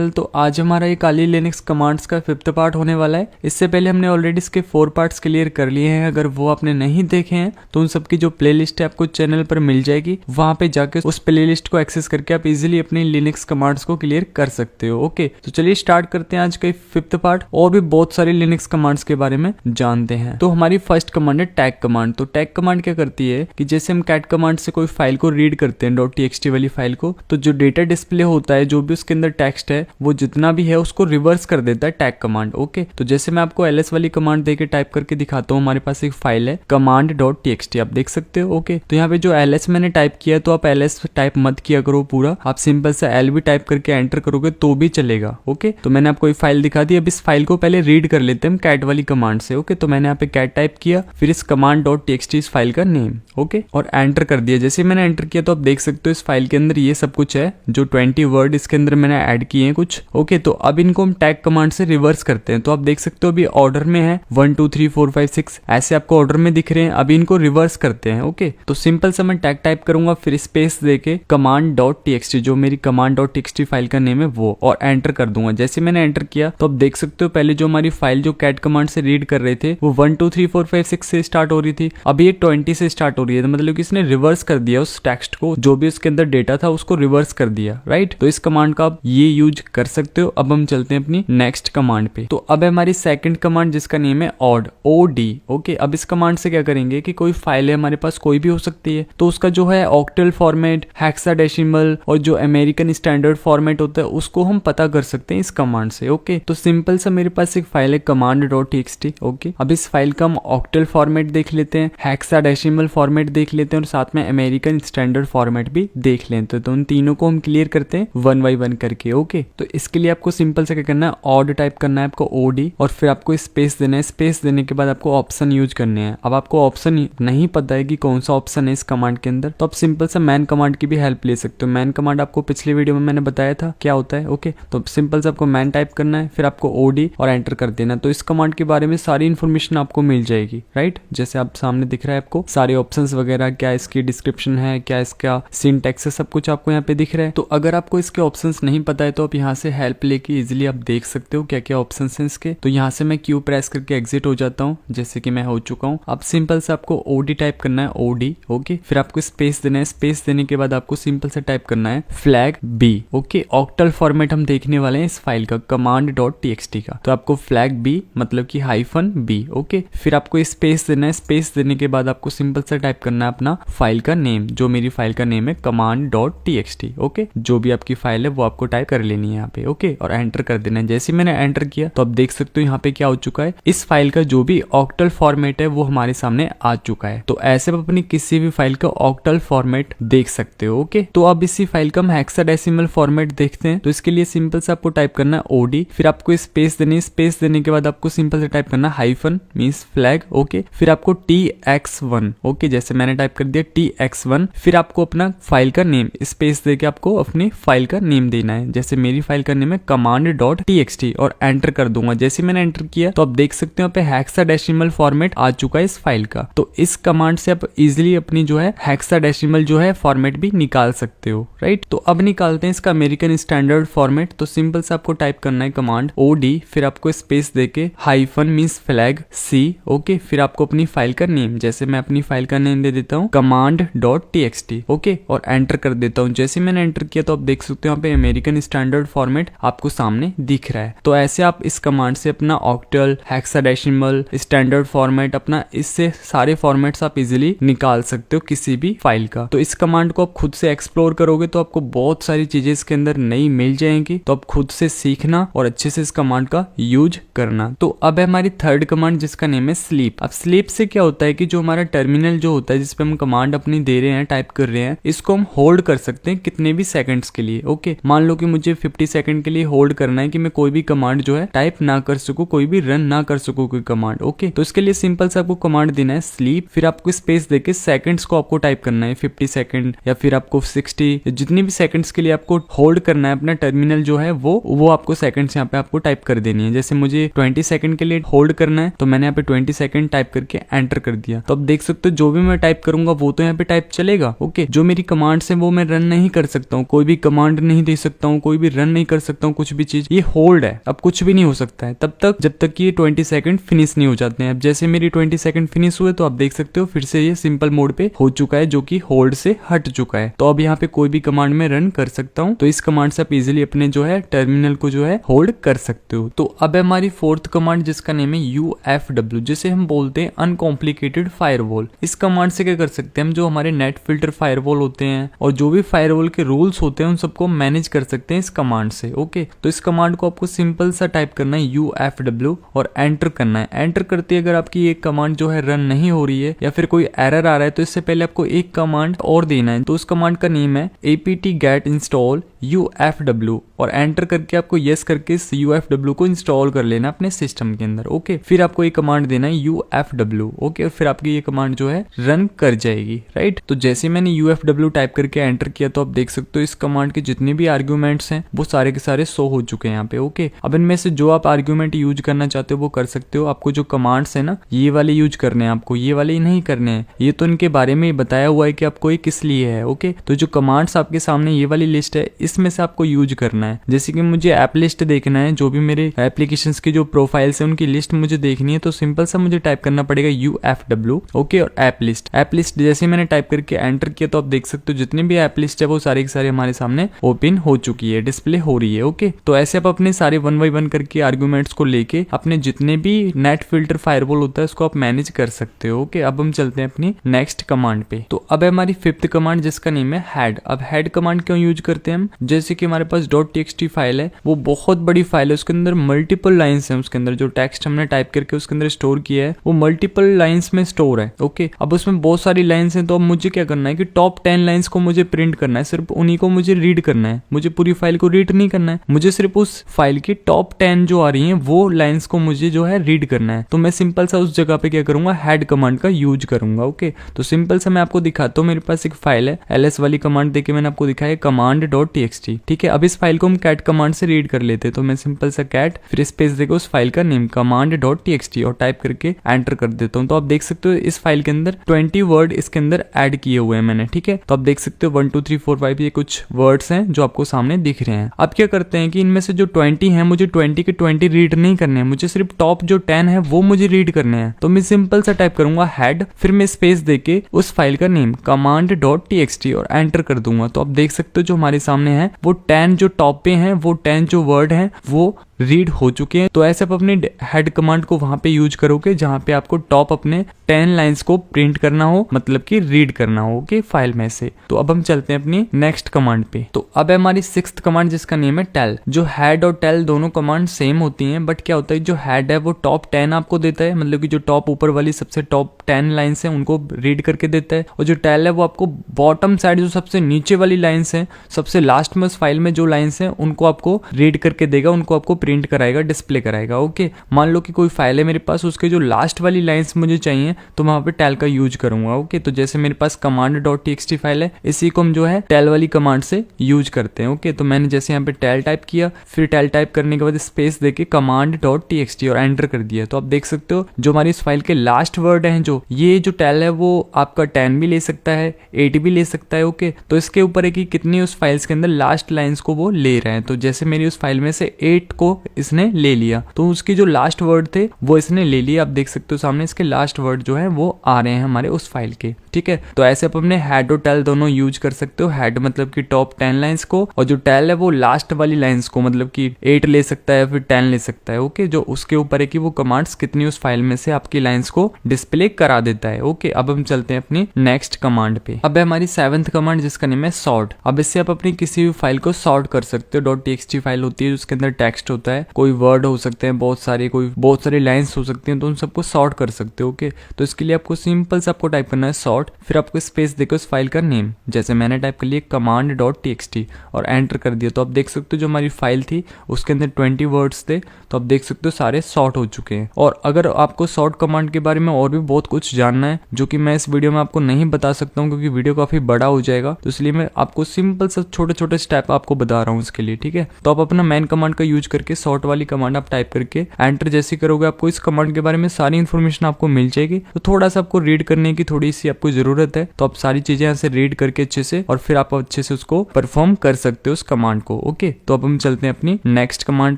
तो आज हमारा ये काली लिनक्स कमांड्स का 5th पार्ट होने वाला है। इससे पहले हमने ऑलरेडी इसके 4 पार्ट्स क्लियर कर लिए हैं। अगर वो आपने नहीं देखे हैं तो उन सबकी जो प्लेलिस्ट है आपको चैनल पर मिल जाएगी, वहां पे जाके उस प्लेलिस्ट को एक्सेस करके आप इजीली अपनी लिनक्स कमांड्स को क्लियर कर सकते हो। ओके, तो चलिए स्टार्ट करते हैं आज का 5th पार्ट और भी बहुत सारी लिनक्स कमांड्स के बारे में जानते हैं। तो हमारी फर्स्ट कमांड है टैग कमांड। तो टैग कमांड क्या करती है कि जैसे हम कैट कमांड से कोई फाइल को रीड करते हैं .txt वाली फाइल को, तो जो डेटा डिस्प्ले होता है, जो भी उसके अंदर टेक्स्ट है, वो जितना भी है उसको रिवर्स कर देता है टैग कमांड। ओके, तो जैसे मैं आपको ls वाली कमांड देके टाइप करके दिखाता हूँ। हमारे पास एक फाइल है command.txt, आप देख सकते हो। ओके, तो यहाँ पे जो ls मैंने टाइप किया, तो आप ls टाइप मत किया करो पूरा, आप सिंपल सा l भी टाइप करके एंटर करोगे तो भी चलेगा। ओके, तो मैंने आपको एक फाइल दिखा दी। अब इस फाइल को पहले रीड कर लेते हैं हम कैट वाली कमांड से। ओके, तो मैंने यहाँ पे कैट टाइप किया, फिर इस command.txt इस फाइल का नेम, ओके, और एंटर कर दिया। जैसे मैंने एंटर किया तो आप देख सकते हो इस फाइल के अंदर ये सब कुछ है, जो 20 वर्ड इसके अंदर मैंने ऐड किए हैं कुछ। ओके, तो अब इनको हम टैग कमांड से रिवर्स करते हैं। तो आप देख सकते हो अभी ऑर्डर में है 1 2 3 4 5 6 ऐसे आपको ऑर्डर में दिख रहे हैं। अभी इनको रिवर्स करते हैं। ओके, तो सिंपल सा मैं टैग टाइप करूंगा, फिर स्पेस देके command.txt, जो मेरी command.txt फाइल का नेम है वो, और एंटर कर दूंगा। जैसे मैंने एंटर किया तो आप देख सकते हो पहले जो हमारी फाइल जो कैट कमांड से रीड कर रहे थे वो 1 2 3 4 5 6 से स्टार्ट हो रही थी, अभी ये 20 से स्टार्ट हो रही है। तो मतलब कि इसने रिवर्स कर दिया उस टेक्स्ट को, जो भी उसके अंदर डेटा था उसको रिवर्स कर दिया। राइट, तो इस कमांड का आप ये यूज कर सकते हो। अब हम चलते हैं अपनी नेक्स्ट कमांड पे। तो अब है हमारी सेकंड कमांड जिसका नेम है odd, OD। ओके, अब इस कमांड से क्या करेंगे कि कोई फाइल है हमारे पास, कोई भी हो सकती है, तो उसका जो है ऑक्टल फॉर्मेट, हेक्साडेसिमल और जो अमेरिकन स्टैंडर्ड फॉर्मेट होता है उसको हम पता कर सकते हैं इस कमांड से। ओके, तो सिंपल सा मेरे पास एक फाइल है command.txt। ओके, अब इस फाइल का हम ऑक्टल फॉर्मेट देख लेते हैं, हेक्साडेसिमल फॉर्मेट देख लेते हैं और साथ में अमेरिकन स्टैंडर्ड फॉर्मेट भी देख लेते हैं। तो उन तीनों को हम क्लियर करते हैं 1 by 1 करके। ओके, तो इसके लिए आपको सिंपल से क्या करना है, ऑड टाइप करना है आपको, OD, और फिर आपको स्पेस देना है। स्पेस देने के बाद आपको ऑप्शन यूज करने हैं। अब आपको ऑप्शन नहीं पता है कि कौन सा ऑप्शन है इस कमांड के अंदर, तो आप सिंपल सा मैन कमांड की भी हेल्प ले सकते हो। मैन कमांड आपको पिछले वीडियो में मैंने बताया था क्या होता है। ओके, तो सिंपल से आपको मैन टाइप करना है, फिर आपको OD और एंटर कर देना। तो इस कमांड के बारे में सारी इन्फॉर्मेशन आपको मिल जाएगी। राइट, जैसे आप सामने दिख रहा है आपको सारे ऑप्शंस वगैरह, क्या इसकी डिस्क्रिप्शन है, क्या इसका सिंटैक्स है, सब कुछ आपको यहाँ पे दिख रहा है। तो अगर आपको इसके ऑप्शंस नहीं पता है तो आप यहाँ से हेल्प लेके इजीली आप देख सकते हो क्या क्या ऑप्शंस हैं इसके। तो यहाँ से मैं क्यू प्रेस करके एग्जिट हो जाता हूँ, जैसे कि मैं हो चुका हूँ। अब सिंपल से आपको OD टाइप करना है, OD। ओके, फिर आपको स्पेस देना है। स्पेस देने के बाद आपको सिंपल से टाइप करना है flag B। Okay, octal format हम देखने वाले हैं इस फाइल का command.txt का, तो आपको फ्लैग B मतलब कि -B। ओके, फिर आपको स्पेस देना है। स्पेस देने के बाद आपको सिंपल से टाइप करना है अपना फाइल का नेम, जो मेरी फाइल का नेम है command.txt। ओके, जो भी आपकी फाइल है वो आपको टाइप कर लेनी है यहाँ पे। ओके, और एंटर कर देना है। जैसे मैंने एंटर किया तो आप देख सकते हो यहाँ पे क्या हो चुका है, इस फाइल का जो भी ऑक्टल फॉर्मेट है वो हमारे सामने आ चुका है। तो ऐसे आप अपनी किसी भी फाइल का ऑक्टल फॉर्मेट देख सकते हो। ओके, तो अब इसी फाइल का हम हेक्साडेसिमल फॉर्मेट देखते हैं। तो इसके लिए सिंपल से आपको टाइप करना है OD, फिर आपको स्पेस देनी है। स्पेस देने के बाद आपको सिंपल से टाइप करना है हाइफन मींस फ्लैग। ओके, फिर आपको TX1। ओके, जैसे मैंने टाइप कर दिया TX1, फिर आपको अपना फाइल का नेम स्पेस देके आपको अपनी फाइल का नेम देना है। जैसे मेरी फाइल का नेम है command.txt और एंटर कर दूंगा। जैसे मैंने एंटर किया तो आप देख सकते हो यहाँ पे हेक्साडेसिमल फॉर्मेट आ चुका है इस फाइल का। तो इस कमांड से आप इजीली अपनी जो है हेक्साडेसिमल जो है फॉर्मेट भी निकाल सकते हो। राइट, तो अब निकालते हैं इसका अमेरिकन स्टैंडर्ड फॉर्मेट। तो सिंपल से आपको टाइप करना है कमांड OD, फिर आपको स्पेस देके hyphen means flag C। Okay, फिर आपको अपनी फाइल का नेम, जैसे मैं अपनी फाइल का नेम दे देता हूँ command.txt। ओके, और एंटर कर देता हूँ। जैसे मैंने एंटर किया तो आप देख सकते हो यहाँ पे अमेरिकन स्टैंडर्ड फॉर्मेट आपको सामने दिख रहा है। तो ऐसे आप इस कमांड से अपना ऑक्टल, हेक्साडेसिमल, स्टैंडर्ड फॉर्मेट, अपना इससे सारे फॉर्मेट्स आप इजीली निकाल सकते हो किसी भी फाइल का। तो इस कमांड को आप खुद से एक्सप्लोर करोगे तो आपको बहुत सारी चीजें इसके अंदर नई मिल जाएंगी। तो आप खुद से सीखना और अच्छे से इस कमांड का यूज करना। तो अब है हमारी थर्ड कमांड जिसका नेम है स्लीप। अब स्लीप से क्या होता है कि जो हमारा टर्मिनल जो होता है जिसपे हम कमांड अपनी दे रहे हैं, टाइप कर रहे हैं, इसको हम होल्ड कर सकते हैं कितने भी सेकंड्स के लिए। ओके, मान लो कि मुझे 50 सेकंड के लिए होल्ड करना है कि मैं कोई भी कमांड जो है टाइप ना कर सकूं, कोई भी रन ना कर सकूं कोई कमांड। ओके, तो इसके लिए सिंपल से आपको कमांड देना है स्लीप, फिर आपको स्पेस देके सेकंड्स को आपको टाइप करना है 50 सेकंड या फिर आपको 60, जितनी भी सेकंड्स के लिए आपको होल्ड करना है अपना टर्मिनल जो है वो आपको सेकंड्स यहाँ पे आपको टाइप कर देनी है। जैसे मुझे 20 सेकंड के लिए होल्ड करना है तो मैंने यहाँ पे 20 सेकंड टाइप करके एंटर कर दिया। तो अब देख सकते हो जो भी मैं टाइप करूंगा वो तो यहाँ पे टाइप चलेगा। ओके, जो मेरी कमांड्स है वो मैं रन नहीं कर सकता हूँ, कोई भी कमांड नहीं दे सकता हूँ, कोई भी रन नहीं कर सकता हूँ कुछ भी चीज, ये होल्ड है, अब कुछ भी नहीं हो सकता है तब तक जब तक कि ये 20 सेकंड फिनिश नहीं हो जाते हैं। अब जैसे मेरी 20 सेकंड फिनिश हुए तो आप देख सकते हो फिर से ये सिंपल मोड पे हो चुका है, जो कि होल्ड से हट चुका है। तो अब यहाँ पे कोई भी कमांड में रन कर सकता हूँ। तो इस कमांड से आप इजिली अपने जो है टर्मिनल को जो है होल्ड कर सकते हो। तो अब हमारी फोर्थ कमांड जिसका नेम है UFW, जिसे हम बोलते हैं अनकॉम्प्लिकेटेड फायरवॉल। इस कमांड से क्या कर सकते हैं हम, जो हमारे नेट फिल्टर फायरवॉल होते हैं और जो भी फायरवॉल के रूल्स होते हैं उन सबको मैनेज कर सकते हैं इस कमांड से। ओके, तो इस कमांड को आपको सिंपल सा टाइप करना है UFW और एंटर करना है। एंटर करते अगर आपकी एक कमांड जो है रन नहीं हो रही है या फिर कोई एरर आ रहा है तो इससे पहले आपको एक कमांड और देना है। तो उस कमांड का नेम है apt-get install UFW और एंटर करके आपको यस करके इस UFW को इंस्टॉल कर लेना अपने सिस्टम के अंदर। ओके, फिर आपको ये कमांड देना है UFW। ओके, और फिर आपकी ये कमांड जो है रन कर जाएगी। राइट, तो जैसे मैंने UFW टाइप करके एंटर किया तो आप देख सकते हो इस कमांड के जितने भी आर्ग्यूमेंट्स हैं वो सारे के सारे शो हो चुके हैं यहाँ पे। ओके, अब इनमें से जो आप आर्ग्यूमेंट यूज करना चाहते हो वो कर सकते हो। आपको जो कमांड्स है ना ये वाले यूज करने हैं, आपको ये वाले नहीं करने हैं। ये तो इनके बारे में बताया हुआ है कि आपको ये किस लिए है। ओके, तो जो कमांड्स आपके सामने ये वाली लिस्ट है इसमें से आपको यूज करना है। जैसे कि मुझे ऐप लिस्ट देखना है, जो भी मेरे एप्लीकेशंस की जो प्रोफाइल्स है उनकी लिस्ट मुझे देखनी है, तो सिंपल सा मुझे टाइप करना पड़ेगा UFW। ओके, और ऐप लिस्ट जैसे मैंने टाइप करके एंटर किया तो आप देख सकते हो जितनी भी ऐप लिस्ट है वो सारी की सारी हमारे सामने ओपन हो चुकी है, डिस्प्ले हो रही है। ओके, तो ऐसे आप अपने सारे 1 बाय 1 करके आर्ग्यूमेंट्स को लेके अपने जितने भी नेट फिल्टर फायरवॉल होता है उसको आप मैनेज कर सकते हो। ओके, अब हम चलते हैं अपनी नेक्स्ट कमांड पे। तो अब है हमारी फिफ्थ कमांड जिसका नेम है हेड। अब हेड कमांड क्यों यूज करते हैं हम, जैसे कि हमारे पास .txt फाइल है, वो बहुत बड़ी फाइल है, उसके अंदर मल्टीपल लाइंस हैं, उसके अंदर जो टेक्स्ट हमने टाइप करके उसके अंदर स्टोर किया है वो मल्टीपल लाइंस में स्टोर है। ओके, अब उसमें बहुत सारी लाइंस हैं, तो अब मुझे क्या करना है कि टॉप 10 लाइंस को मुझे प्रिंट करना है, सिर्फ उन्हीं को मुझे रीड करना है, मुझे पूरी फाइल को रीड नहीं करना है, मुझे सिर्फ उस फाइल की टॉप 10 जो आ रही हैं वो लाइंस को मुझे जो है रीड करना है। तो मैं सिंपल सा उस जगह पे क्या करूंगा, हेड कमांड का यूज करूंगा। ओके, तो सिंपल सा मैं आपको दिखाता हूँ, मेरे पास एक फाइल है, ls वाली कमांड देके मैंने आपको दिखाया command.txt। ठीक है, अब इस फाइल को हम कैट कमांड से रीड कर लेते हैं, तो मैं सिंपल सा कैट फिर स्पेस देकर उस फाइल का नेम command.txt और टाइप करके एंटर कर देता हूँ। तो आप देख सकते हो इस फाइल के अंदर 20 वर्ड इसके अंदर ऐड किए हुए हैं मैंने। ठीक है, तो आप देख सकते हो 1 2 3 4 5 ये कुछ वर्ड्स हैं जो आपको सामने दिख रहे हैं। अब क्या करते हैं कि इनमें से जो 20 हैं मुझे 20 के 20 रीड नहीं करने हैं, मुझे सिर्फ टॉप जो 10 है वो मुझे रीड करने हैं। तो मैं सिंपल सा टाइप करूंगा हेड, फिर मैं स्पेस देके उस फाइल का नेम command.txt और एंटर कर दूंगा। तो आप देख सकते हो जो हमारे सामने है वो 10 जो टॉप पे हैं, वो 10 जो वर्ड हैं वो रीड हो चुके हैं। तो ऐसे आप अपने हेड कमांड को वहां पे यूज करोगे जहां पे आपको टॉप अपने 10 लाइंस को प्रिंट करना हो, मतलब कि रीड करना हो ओके फाइल में से। तो अब हम चलते हैं अपनी नेक्स्ट कमांड पे। तो अब है हमारी 6th कमांड जिसका नेम है टेल। जो हेड और टेल दोनों कमांड सेम होती हैं, बट क्या होता है जो हेड है वो टॉप 10 आपको देता है, मतलब कि जो टॉप ऊपर वाली सबसे टॉप 10 लाइंस है उनको रीड करके देता है, और जो टेल है वो आपको बॉटम साइड जो सबसे नीचे वाली लाइंस है, सबसे लास्ट में उस फाइल में जो लाइंस है उनको आपको रीड करके देगा, उनको आपको प्रिंट कराएगा, डिस्प्ले कराएगा। ओके, मान लो कि कोई फाइल है मेरे पास, उसके जो लास्ट वाली लाइंस मुझे चाहिए तो मैं वहां पे टेल का यूज करूंगा। ओके, तो जैसे मेरे पास command.txt फाइल है, इसी को हम जो है टेल वाली कमांड से यूज करते हैं। ओके, तो मैंने जैसे यहाँ पे टेल टाइप किया, फिर टेल टाइप करने के बाद स्पेस देके command.txt और एंटर कर दिया। तो आप देख सकते हो जो हमारी इस फाइल के लास्ट वर्ड हैं, जो ये जो टेल है वो आपका 10 भी ले सकता है, 8 भी ले सकता है। ओके, तो इसके ऊपर है कि कितनी उस फाइल्स के अंदर लास्ट लाइंस को वो ले रहे हैं। तो जैसे मेरी उस फाइल में से 8 को इसने ले लिया, तो उसकी जो लास्ट वर्ड थे वो इसने ले लिया। आप देख सकते हो सामने इसके लास्ट वर्ड जो है वो आ रहे हैं हमारे उस फाइल के। ठीक है, तो ऐसे आप अपने हेड और टेल दोनों यूज कर सकते हो। हेड मतलब कि टॉप 10 लाइंस को, और जो टेल है वो लास्ट वाली लाइंस को, मतलब कि 8 ले सकता है फिर 10 ले सकता है। ओके, जो उसके ऊपर है कि वो कमांड्स कितनी उस फाइल में से आपकी लाइंस को डिस्प्ले करा देता है। ओके, अब हम चलते हैं अपनी नेक्स्ट कमांड पे। अब है हमारी 7th कमांड जिसका नेम है सॉर्ट। अब इससे आप अपनी किसी भी फाइल को सॉर्ट कर सकते हो। .txt फाइल होती है उसके अंदर टेक्स्ट होता है, कोई वर्ड हो सकते हैं बहुत सारे लाइंस हो सकती हैं, तो उन सबको सॉर्ट कर सकते हो। ओके, तो इसके लिए आपको सिंपल से आपको टाइप करना है सॉर्ट, फिर आपको स्पेस देकर उस फाइल का नेम, जैसे मैंने टाइप कर लिया command.txt और एंटर कर दिया। तो आप देख सकते हो जो हमारी फाइल थी उसके अंदर 20 वर्ड्स थे, तो आप देख सकते हो सारे सॉर्ट हो चुके हैं। और अगर आपको सॉर्ट कमांड के बारे में और भी बहुत कुछ जानना है जो कि मैं इस वीडियो में आपको नहीं बता सकता हूँ क्योंकि वीडियो काफी बड़ा हो जाएगा, तो इसलिए मैं आपको सिंपल सा छोटे छोटे स्टेप आपको बता रहा हूँ इसके लिए। ठीक है, तो आप अपना मैन कमांड का यूज करके करके शॉर्ट वाली कमांड आप टाइप करके एंटर जैसे करोगे आपको इस कमांड के बारे में सारी इन्फॉर्मेशन आपको मिल जाएगी। तो थोड़ा सा आपको रीड करने की थोड़ी सी आपको जरूरत है, तो आप सारी चीजें यहाँ से रीड करके अच्छे से और फिर आप अच्छे से उसको परफॉर्म कर सकते हो उस कमांड को। ओके, तो अब हम चलते हैं अपनी नेक्स्ट कमांड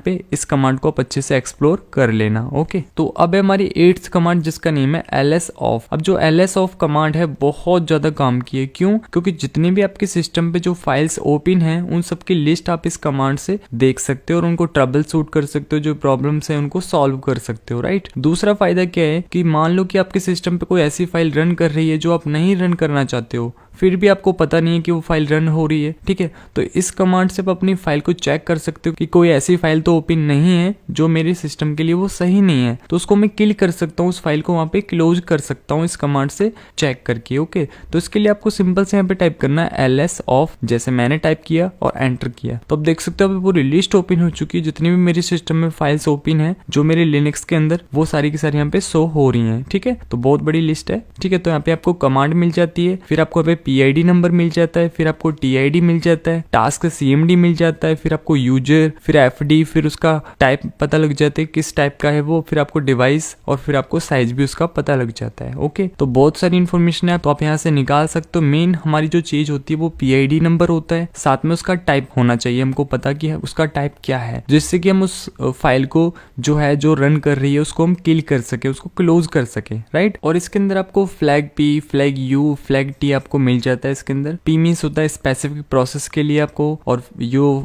पे। इस कमांड को आप अच्छे से एक्सप्लोर कर लेना। ओके, तो अब है हमारी 8th कमांड जिसका नेम है ls off। अब जो ls off कमांड है बहुत ज्यादा काम की है। क्यों? क्योंकि जितने भी आपके सिस्टम पे जो फाइल्स ओपन हैं उन सब की लिस्ट आप इस कमांड से देख सकते हो और उनको ट्रबल शूट कर सकते हो, जो प्रॉब्लम्स है उनको सॉल्व कर सकते हो। राइट, दूसरा फायदा क्या है कि मान लो कि आपके सिस्टम पे कोई ऐसी फाइल रन कर रही है जो आप नहीं रन करना चाहते हो, फिर भी आपको पता नहीं है कि वो फाइल रन हो रही है। ठीक है, तो इस कमांड से आप अपनी फाइल को चेक कर सकते हो कि कोई ऐसी फाइल तो ओपन नहीं है जो मेरे सिस्टम के लिए वो सही नहीं है, तो उसको मैं किल कर सकता हूँ, उस फाइल को वहां पे क्लोज कर सकता हूँ इस कमांड से चेक करके। ओके, तो इसके लिए आपको सिंपल से यहाँ पे टाइप करना है ls off, जैसे मैंने टाइप किया और एंटर किया। तो अब देख सकते हो पूरी लिस्ट ओपन हो चुकी है, जितनी भी मेरे सिस्टम में फाइल्स ओपन है जो मेरे लिनक्स के अंदर, वो सारी की सारी यहाँ पे शो हो रही है। ठीक है, तो बहुत बड़ी लिस्ट है। ठीक है, तो यहाँ पे आपको कमांड मिल जाती है, फिर आपको यहाँ पे PID नंबर मिल जाता है, फिर आपको TID मिल जाता है, टास्क CMD मिल जाता है, फिर आपको यूजर, फिर FD, फिर उसका टाइप पता लग जाता है किस टाइप का है वो, फिर आपको डिवाइस और फिर आपको साइज भी उसका पता लग जाता है। ओके, तो बहुत सारी इन्फॉर्मेशन है तो आप यहाँ से निकाल सकते हो। मेन हमारी जो चीज होती है वो PID नंबर होता है, साथ में उसका टाइप होना चाहिए, हमको पता कि उसका टाइप क्या है, जिससे कि हम उस फाइल को जो है जो रन कर रही है उसको हम किल कर सके, उसको क्लोज कर सके। राइट, और इसके अंदर आपको flag P, flag U, flag T आपको मिल जाता है। इसके अंदर P मींस होता है स्पेसिफिक प्रोसेस के लिए आपको, और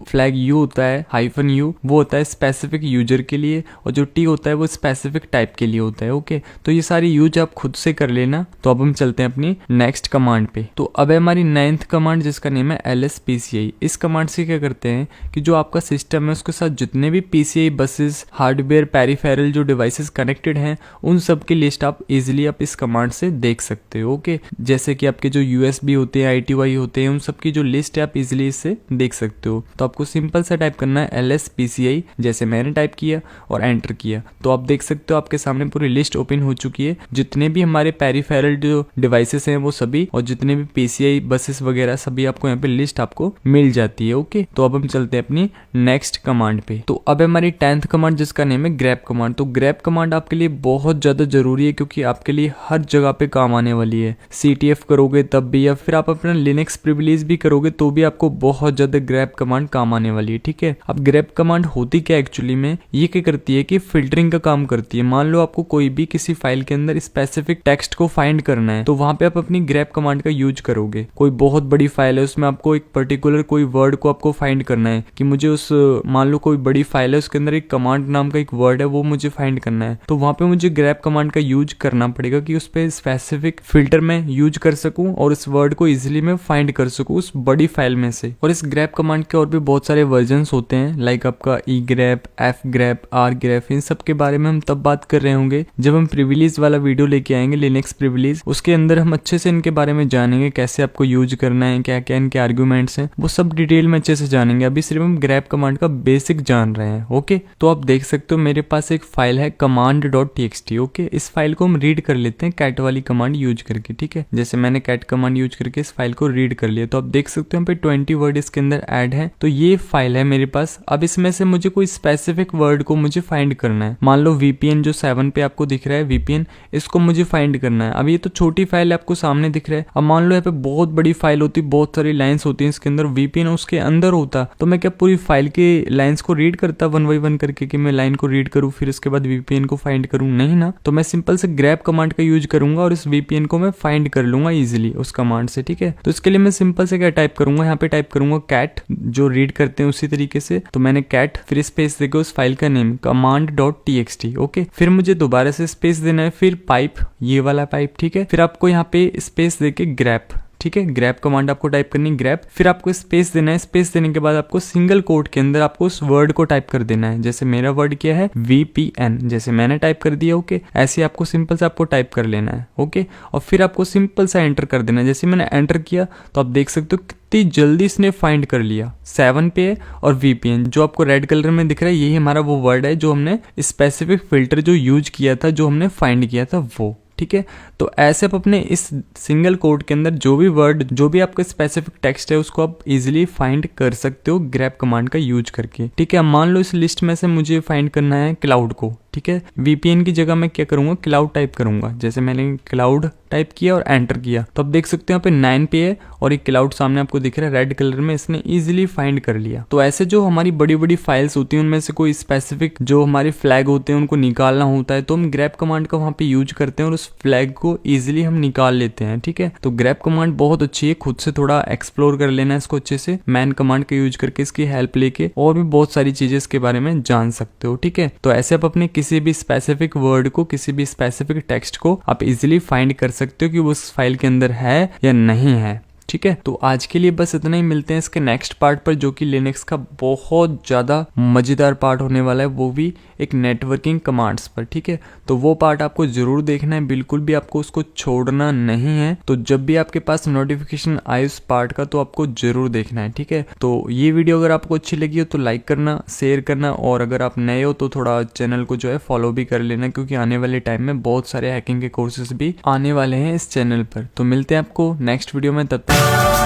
फ्लैग U होता है -U, वो होता है स्पेसिफिक यूजर के लिए, और जो T होता है वो स्पेसिफिक टाइप के लिए होता है। ओके, तो ये सारी यूज आप खुद से कर लेना। तो अब हम चलते हैं अपनी नेक्स्ट कमांड पे। तो अब है हमारी 9th कमांड जिसका नेम है lspci। इस कमांड से क्या करते हैं कि जो आपका सिस्टम है उसके साथ जितने भी PCI बसेस, हार्डवेयर, पेरिफेरल जो डिवाइसेस कनेक्टेड हैं उन सब की लिस्ट आप इजिली आप इस कमांड से देख सकते हो। ओके, जैसे कि आपके जो USB होते हैं, ITY होते हैं, उन सब की जो लिस्ट है आप इजिली इससे देख सकते हो। तो आपको सिंपल सा टाइप करना है lspci, जैसे मैंने टाइप किया और एंटर किया। तो आप देख सकते हो आपके सामने पूरी लिस्ट ओपन हो चुकी है, जितने भी हमारे पेरिफेरल जो डिवाइसेस हैं वो सभी, और जितने भी PCI बसेस वगैरह सभी आपको यहाँ पे लिस्ट आपको मिल जाती है। ओके, तो अब हम चलते हैं अपनी नेक्स्ट कमांड पे। तो अब हमारी 10th कमांड जिसका नेम है grep कमांड। तो grep कमांड आपके लिए बहुत ज्यादा जरूरी है क्योंकि आपके लिए हर जगह पे काम आने वाली है। CTF करोगे तब भी, या फिर आप अपना लिनक्स प्रिविलेज भी करोगे तो भी आपको बहुत ज्यादा grep कमांड काम आने वाली है। ठीक है, अब grep कमांड होती क्या एक्चुअली में, ये क्या करती है कि फिल्टरिंग का काम करती है। मान लो आपको कोई भी किसी फाइल के अंदर स्पेसिफिक टेक्स्ट को फाइंड करना है, तो वहां पे आप अपनी grep कमांड का यूज करोगे। कोई बहुत बड़ी फाइल है, उसमें आपको एक पर्टिकुलर कोई वर्ड को आपको फाइंड करना है कि मुझे उस, मान लो कोई बड़ी फाइल है उसके अंदर एक कमांड नाम का एक वर्ड है वो मुझे फाइंड करना है, तो वहां पे मुझे grep कमांड का यूज करना पड़ेगा कि उस पे स्पेसिफिक फिल्टर में यूज कर सकूं और इस वर्ड को इजिली मैं फाइंड कर सकूं उस बड़ी फाइल में से। और इस grep कमांड के और भी बहुत सारे वर्जन्स होते हैं, लाइक आपका egrep, fgrep, rgrep, इन सब के बारे में हम तब बात कर रहे होंगे जब हम प्रिविलेज वाला वीडियो लेके आएंगे, लिनक्स प्रिविलेज। उसके अंदर हम अच्छे से इनके बारे में जानेंगे, कैसे आपको यूज करना है, क्या क्या इनके आर्गुमेंट्स हैं, वो सब डिटेल में अच्छे से जानेंगे। अभी सिर्फ हम grep कमांड का बेसिक जान रहे हैं। ओके, तो आप देख सकते हो मेरे पास एक फाइल है command.txt। ओके, इस फाइल को हम रीड कर लेते हैं कैट वाली कमांड यूज करके। ठीक है, जैसे मैंने कैट कमांड यूज करके इस फाइल को रीड कर लिया, तो आप देख सकते हो यहाँ पे 20 वर्ड इसके अंदर ऐड है। तो ये फाइल है मेरे पास। अब इसमें से मुझे कोई स्पेसिफिक वर्ड को मुझे फाइंड करना है। मान लो VPN जो 7 पे आपको दिख रहा है, VPN, इसको मुझे फाइंड करना है। अब ये तो छोटी फाइल है, आपको सामने दिख रहा है। अब मान लो यहाँ पे बहुत बड़ी फाइल होती, बहुत सारी लाइंस होती हैं इसके अंदर, VPN उसके अंदर होता, तो मैं क्या पूरी फाइल के लाइंस को रीड करता 1 बाय 1 करके कि मैं लाइन को रीड करूं फिर उसके बाद VPN को फाइंड करूं? नहीं ना, तो मैं सिंपल से grep कमांड का यूज करूंगा और इस VPN को मैं फाइंड कर लूंगा इजिली उस कमांड से। ठीक है, तो इसके लिए मैं सिंपल से क्या टाइप करूंगा, यहाँ पे टाइप करूंगा कैट, जो रीड करते हैं उसी तरीके से। तो मैंने कैट, फिर स्पेस देके उस फाइल का नेम command.txt। ओके, फिर मुझे दोबारा से स्पेस देना है, फिर पाइप, ये वाला पाइप। ठीक है, फिर आपको यहाँ पे स्पेस देके grep, ठीक है, grep कमांड आपको टाइप करनी है grep, फिर आपको स्पेस देना है। स्पेस देने के बाद आपको सिंगल कोट के अंदर आपको उस वर्ड को टाइप कर देना है। जैसे मेरा वर्ड क्या है, VPN, जैसे मैंने टाइप कर दिया। ओके, ऐसे आपको सिंपल से आपको टाइप कर लेना है। ओके, और फिर आपको सिंपल सा एंटर कर देना है। जैसे मैंने एंटर किया तो आप देख सकते हो कितनी जल्दी इसने फाइंड कर लिया। 7 पे है और VPN जो आपको रेड कलर में दिख रहा है, यही हमारा वो वर्ड है जो हमने स्पेसिफिक फिल्टर जो यूज किया था, जो हमने फाइंड किया था वो। ठीक है। तो ऐसे आप अपने इस सिंगल कोड के अंदर जो भी वर्ड, जो भी आपका स्पेसिफिक टेक्स्ट है, उसको आप इजीली फाइंड कर सकते हो ग्रैब कमांड का यूज करके, ठीक है। मान लो इस लिस्ट में से मुझे फाइंड करना है क्लाउड को, ठीक है। वीपीएन की जगह मैं क्या करूंगा, क्लाउड टाइप करूंगा। जैसे मैंने क्लाउड टाइप किया और एंटर किया, तो आप देख सकते हो यहाँ पे 9 पे है और एक क्लाउड सामने आपको दिख रहा है रेड कलर में, इसने इजीली फाइंड कर लिया। तो ऐसे जो हमारी बड़ी बड़ी फाइल्स होती हैं उनमें से कोई स्पेसिफिक जो हमारे फ्लैग होते हैं उनको निकालना होता है, तो हम ग्रैब कमांड का वहाँ पे यूज करते हैं और उस फ्लैग को इजीली हम निकाल लेते हैं, ठीक है। तो ग्रैब कमांड बहुत अच्छी है, खुद से थोड़ा एक्सप्लोर कर लेना इसको अच्छे से, मैन कमांड का यूज करके इसकी हेल्प लेके और भी बहुत सारी चीजें इसके बारे में जान सकते हो, ठीक है। तो ऐसे आप अपने किसी भी स्पेसिफिक वर्ड को, किसी भी स्पेसिफिक टेक्स्ट को आप इजीली फाइंड कर सकते हो कि वो उस फाइल के अंदर है या नहीं है, ठीक है। तो आज के लिए बस इतना ही, मिलते हैं इसके नेक्स्ट पार्ट पर, जो कि लिनक्स का बहुत ज़्यादा मज़ेदार पार्ट होने वाला है, वो भी एक नेटवर्किंग कमांड्स पर, ठीक है। तो वो पार्ट आपको ज़रूर देखना है, बिल्कुल भी आपको उसको छोड़ना नहीं है। तो जब भी आपके पास नोटिफिकेशन आए उस पार्ट का, तो आपको ज़रूर देखना है, ठीक है। तो ये वीडियो अगर आपको अच्छी लगी हो तो लाइक करना, शेयर करना, और अगर आप नए हो तो थोड़ा चैनल को जो है फॉलो भी कर लेना, क्योंकि आने वाले टाइम में बहुत सारे हैकिंग के कोर्सेज भी आने वाले हैं इस चैनल पर। तो मिलते हैं आपको नेक्स्ट वीडियो में, तब तक